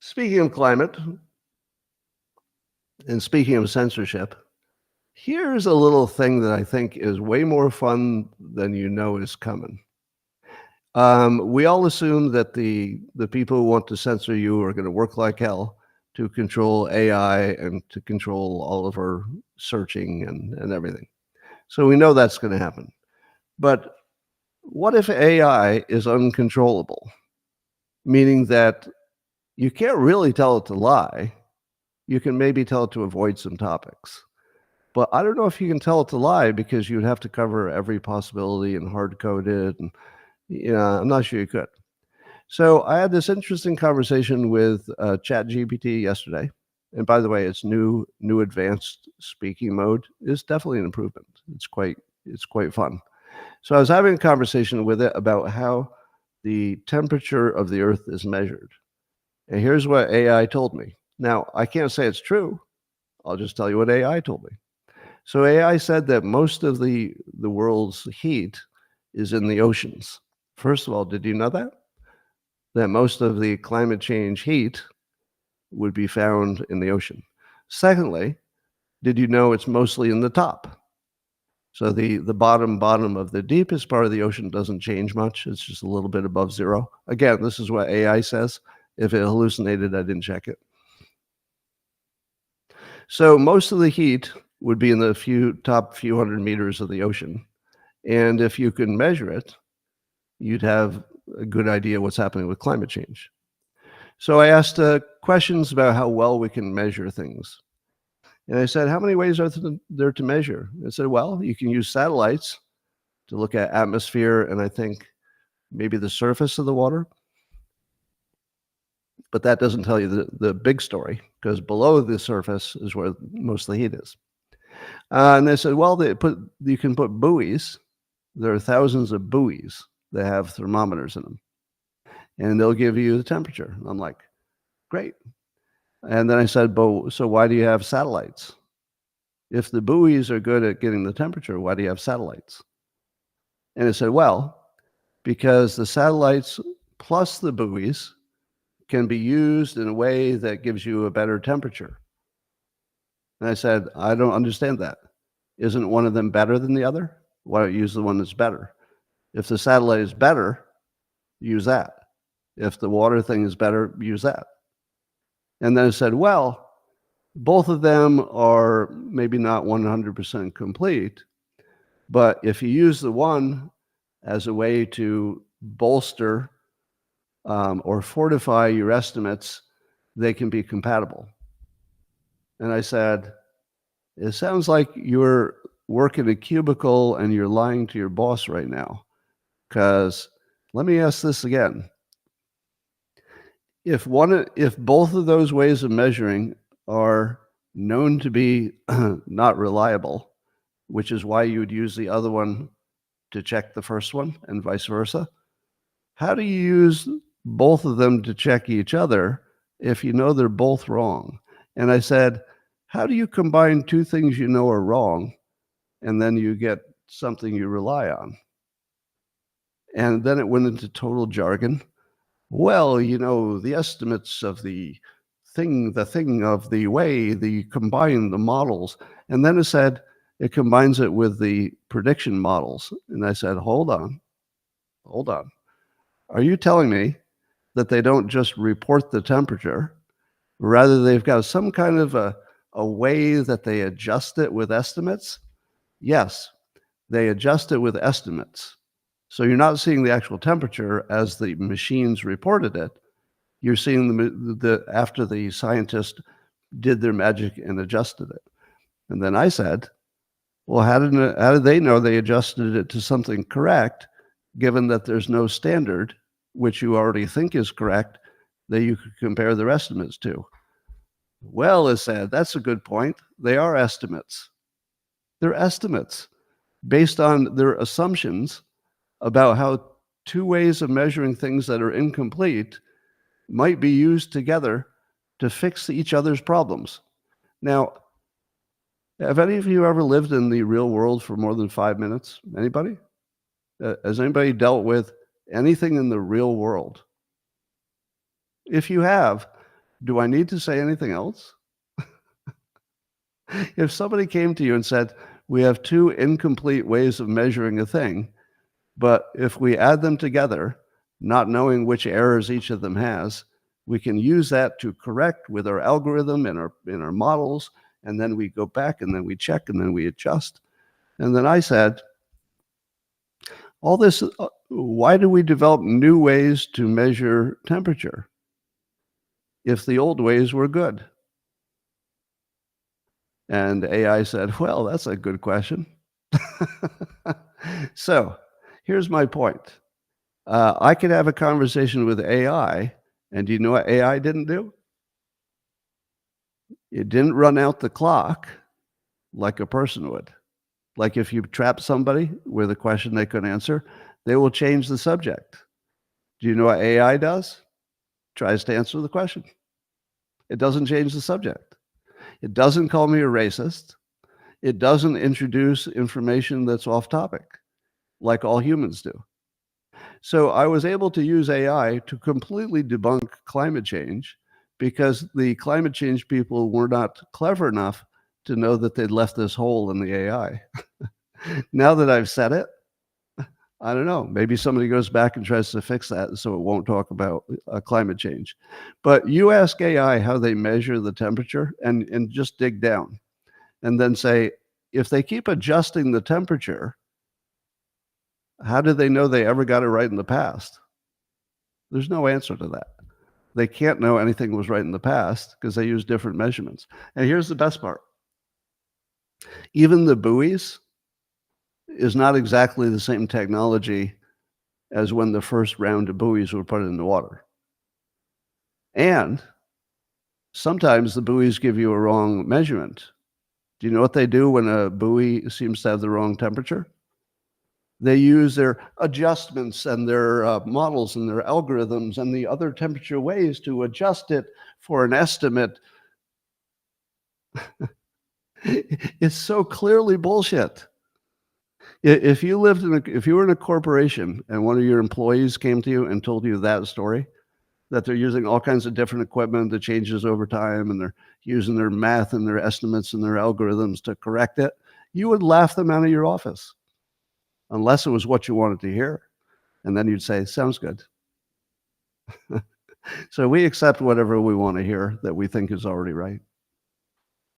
Speaking of climate and speaking of censorship, here's a little thing that I think is way more fun than you know is coming. We all assume that the people who want to censor you are going to work like hell to control AI and to control all of our searching and everything. So we know that's going to happen. But what if AI is uncontrollable? Meaning that you can't really tell it to lie. You can maybe tell it to avoid some topics. But I don't know if you can tell it to lie because you'd have to cover every possibility and hard code it. And I'm not sure you could. So I had this interesting conversation with ChatGPT yesterday. And by the way, its new advanced speaking mode is definitely an improvement. It's quite fun. So I was having a conversation with it about how the temperature of the Earth is measured. And here's what AI told me. Now, I can't say it's true. I'll just tell you what AI told me. So AI said that most of the world's heat is in the oceans. First of all, did you know that? That most of the climate change heat would be found in the ocean. Secondly, did you know it's mostly in the top? So the bottom of the deepest part of the ocean doesn't change much. It's just a little bit above zero. Again, this is what AI says. If it hallucinated, I didn't check it. So most of the heat would be in the top few hundred meters of the ocean. And if you can measure it, you'd have a good idea what's happening with climate change. So I asked questions about how well we can measure things. And I said, how many ways are there to measure? I said, well, you can use satellites to look at atmosphere and I think maybe the surface of the water. But that doesn't tell you the big story, because below the surface is where most of the heat is. And they said, well, you can put buoys. There are thousands of buoys that have thermometers in them. And they'll give you the temperature. I'm like, great. And then I said, so why do you have satellites? If the buoys are good at getting the temperature, why do you have satellites? And it said, well, because the satellites plus the buoys can be used in a way that gives you a better temperature. And I said, I don't understand that. Isn't one of them better than the other? Why don't you use the one that's better? If the satellite is better, use that. If the water thing is better, use that. And then I said, well, both of them are maybe not 100% complete, but if you use the one as a way to bolster or fortify your estimates, they can be compatible. And I said, it sounds like you're working a cubicle and you're lying to your boss right now. Because let me ask this again. If both of those ways of measuring are known to be not reliable, which is why you would use the other one to check the first one and vice versa, how do you use both of them to check each other if you know they're both wrong? And I said, how do you combine two things you know are wrong and then you get something you rely on? And then it went into total jargon. Well, the estimates of the thing of the way, combine the models. And then it said it combines it with the prediction models. And I said, hold on. Are you telling me that they don't just report the temperature, rather they've got some kind of a way that they adjust it with estimates? Yes, they adjust it with estimates. So you're not seeing the actual temperature as the machines reported it. You're seeing the after the scientists did their magic and adjusted it. And then I said, well, how did they know they adjusted it to something correct, given that there's no standard, which you already think is correct, that you could compare their estimates to? Well, it said, that's a good point. They are estimates. They're estimates based on their assumptions about how two ways of measuring things that are incomplete might be used together to fix each other's problems. Now, have any of you ever lived in the real world for more than 5 minutes? Anybody? Has anybody dealt with anything in the real world? If you have, Do I need to say anything else? If somebody came to you and said, we have two incomplete ways of measuring a thing, but if we add them together, not knowing which errors each of them has, we can use that to correct with our algorithm and our models, and then we go back and then we check and then we adjust. And then I said, all this, why do we develop new ways to measure temperature if the old ways were good? And AI said, well, that's a good question. So here's my point. I could have a conversation with AI, and do you know what AI didn't do? It didn't run out the clock like a person would. Like if you trap somebody with a question they couldn't answer, they will change the subject. Do you know what AI does? Tries to answer the question. It doesn't change the subject. It doesn't call me a racist. It doesn't introduce information that's off topic, like all humans do. So I was able to use AI to completely debunk climate change because the climate change people were not clever enough to know that they'd left this hole in the AI. Now that I've said it, I don't know, maybe somebody goes back and tries to fix that so it won't talk about climate change. But you ask AI how they measure the temperature and just dig down and then say, if they keep adjusting the temperature, how do they know they ever got it right in the past? There's no answer to that. They can't know anything was right in the past because they use different measurements. And here's the best part. Even the buoys is not exactly the same technology as when the first round of buoys were put in the water. And sometimes the buoys give you a wrong measurement. Do you know what they do when a buoy seems to have the wrong temperature? They use their adjustments and their models and their algorithms and the other temperature ways to adjust it for an estimate. It's so clearly bullshit. If you were in a corporation and one of your employees came to you and told you that story, that they're using all kinds of different equipment that changes over time and they're using their math and their estimates and their algorithms to correct it, you would laugh them out of your office unless it was what you wanted to hear. And then you'd say, sounds good. So we accept whatever we want to hear that we think is already right.